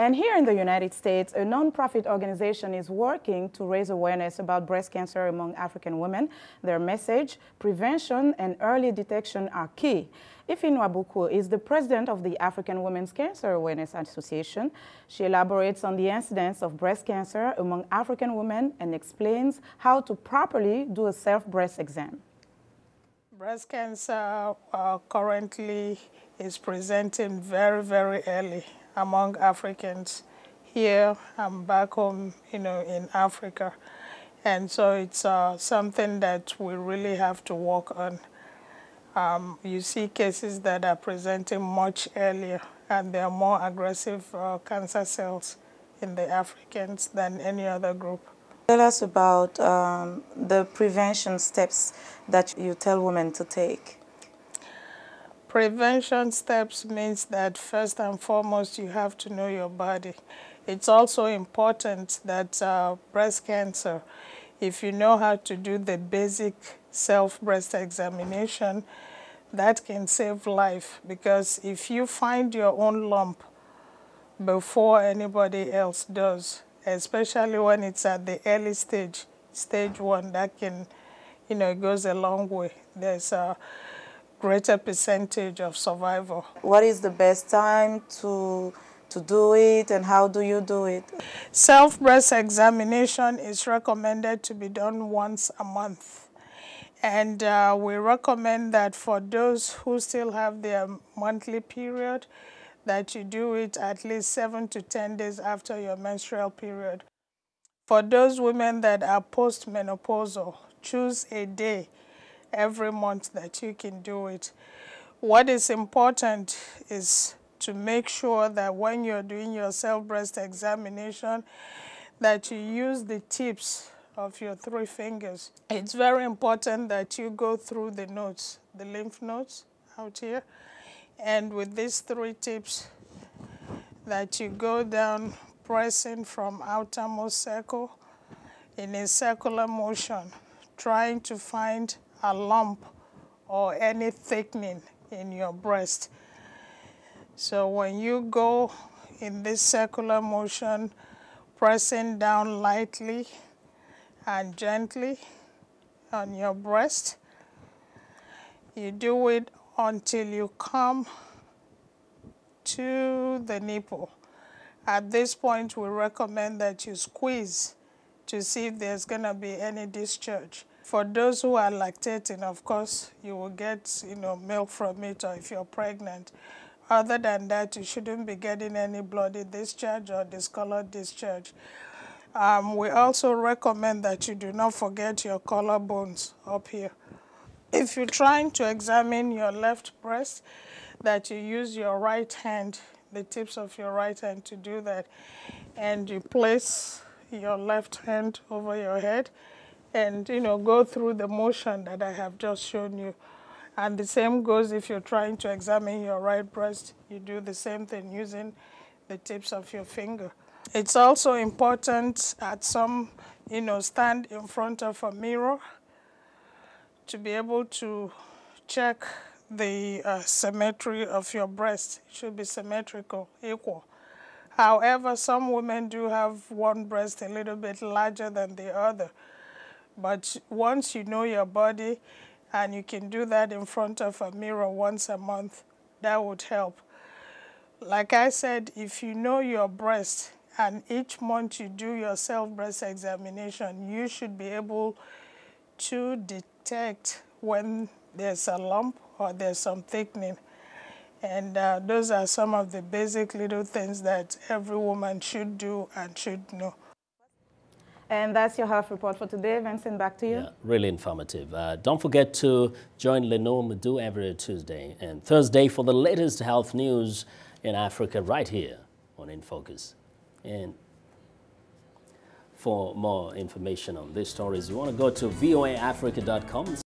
And here in the United States, a nonprofit organization is working to raise awareness about breast cancer among African women. Their message, prevention and early detection are key. Ify Nwabukwu is the president of the African Women's Cancer Awareness Association. She elaborates on the incidence of breast cancer among African women and explains how to properly do a self-breast exam. Breast cancer currently is presenting very, very early among Africans here and back home, in Africa. And so it's something that we really have to work on. You see cases that are presenting much earlier, and there are more aggressive cancer cells in the Africans than any other group. Tell us about the prevention steps that you tell women to take. Prevention steps means that first and foremost you have to know your body. It's also important that breast cancer, if you know how to do the basic self-breast examination, that can save life, because if you find your own lump before anybody else does, especially when it's at the early stage, stage 1, that can, it goes a long way. There's a greater percentage of survival. What is the best time to do it, and how do you do it? Self-breast examination is recommended to be done once a month. And we recommend that for those who still have their monthly period, that you do it at least 7 to 10 days after your menstrual period. For those women that are postmenopausal, choose a day every month that you can do it. What is important is to make sure that when you're doing your self-breast examination, that you use the tips of your 3 fingers. It's very important that you go through the nodes, the lymph nodes out here, and with these 3 tips, that you go down pressing from outermost circle in a circular motion, trying to find a lump or any thickening in your breast. So when you go in this circular motion, pressing down lightly and gently on your breast, you do it until you come to the nipple. At this point, we recommend that you squeeze to see if there's going to be any discharge. For those who are lactating, of course, you will get milk from it, or if you're pregnant. Other than that, you shouldn't be getting any bloody discharge or discolored discharge. We also recommend that you do not forget your collarbones up here. If you're trying to examine your left breast, that you use your right hand, the tips of your right hand to do that, and you place your left hand over your head and go through the motion that I have just shown you. And the same goes if you're trying to examine your right breast. You do the same thing using the tips of your finger. It's also important at some, stand in front of a mirror to be able to check the symmetry of your breast. It should be symmetrical, equal. However, some women do have one breast a little bit larger than the other. But once you know your body, and you can do that in front of a mirror once a month, that would help. Like I said, if you know your breast, and each month you do your self-breast examination, you should be able to detect when there's a lump or there's some thickening. And those are some of the basic little things that every woman should do and should know. And that's your health report for today. Vincent, back to you. Yeah, really informative. Don't forget to join Linord Moudou every Tuesday and Thursday for the latest health news in Africa right here on In Focus. And for more information on these stories, you want to go to voaafrica.com.